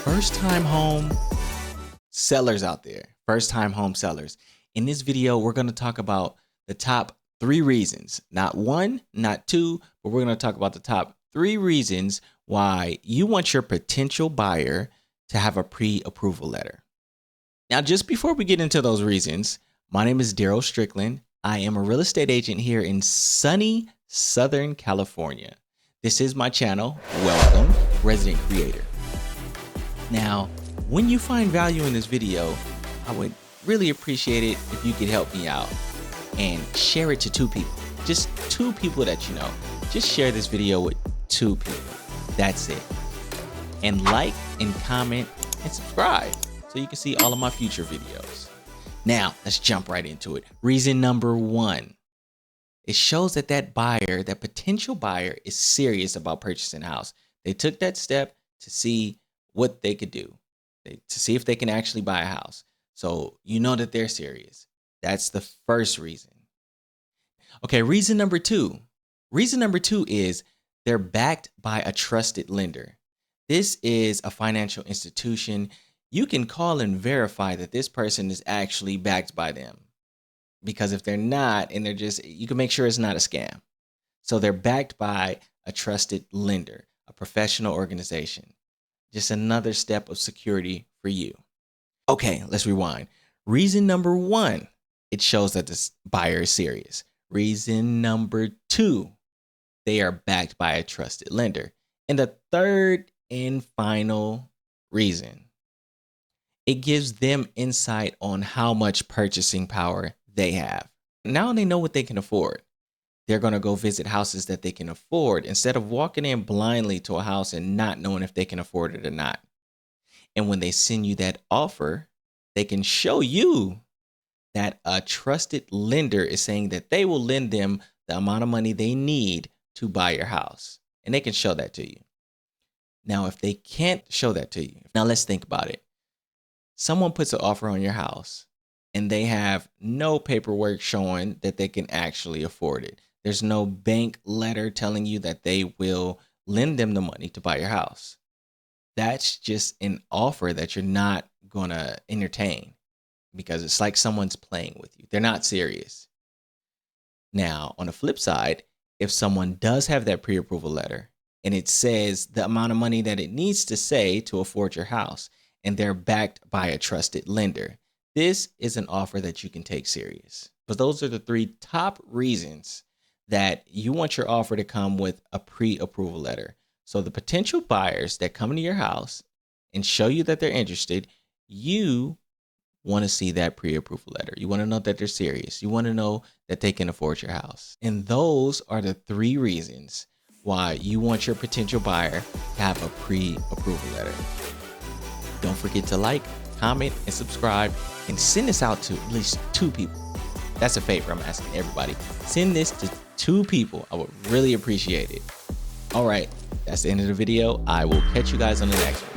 first-time home sellers out there, first-time home sellers. In this video, we're going to talk about the top 3 reasons, not 1, not 2, but we're going to talk about the top 3 reasons why you want your potential buyer to have a pre-approval letter. Now, just before we get into those reasons, my name is Daryl Strickland. I am a real estate agent here in sunny Southern California. This is my channel. Welcome, Resident Creator. Now, when you find value in this video, I would really appreciate it if you could help me out and share it to 2 people. Just 2 people that you know. Just share this video with 2 people. That's it. And like and comment and subscribe so you can see all of my future videos. Now, let's jump right into it. Reason number 1. It shows that that potential buyer is serious about purchasing a house. They took that step to see what they could do, to see if they can actually buy a house. So you know that they're serious. That's the first reason. Okay, reason number 2. Reason number 2 is they're backed by a trusted lender. This is a financial institution. You can call and verify that this person is actually backed by them. Because if they're not, and you can make sure it's not a scam. So they're backed by a trusted lender, a professional organization. Just another step of security for you. Okay, let's rewind. Reason number 1, it shows that this buyer is serious. Reason number 2, they are backed by a trusted lender. And the third and final reason, it gives them insight on how much purchasing power they have. Now they know what they can afford. They're going to go visit houses that they can afford instead of walking in blindly to a house and not knowing if they can afford it or not. And when they send you that offer, they can show you that a trusted lender is saying that they will lend them the amount of money they need to buy your house. And they can show that to you. Now, if they can't show that to you, now let's think about it. Someone puts an offer on your house and they have no paperwork showing that they can actually afford it. There's no bank letter telling you that they will lend them the money to buy your house. That's just an offer that you're not going to entertain because it's like someone's playing with you. They're not serious. Now, on the flip side, if someone does have that pre-approval letter and it says the amount of money that it needs to say to afford your house, and they're backed by a trusted lender, this is an offer that you can take serious. But those are the 3 top reasons that you want your offer to come with a pre-approval letter. So the potential buyers that come into your house and show you that they're interested, you want to see that pre-approval letter. You want to know that they're serious. You want to know that they can afford your house. And those are the 3 reasons why you want your potential buyer to have a pre-approval letter. Don't forget to like, comment, and subscribe, and send this out to at least 2 people. That's a favor I'm asking everybody. Send this to 2 people. I would really appreciate it. All right, that's the end of the video. I will catch you guys on the next one.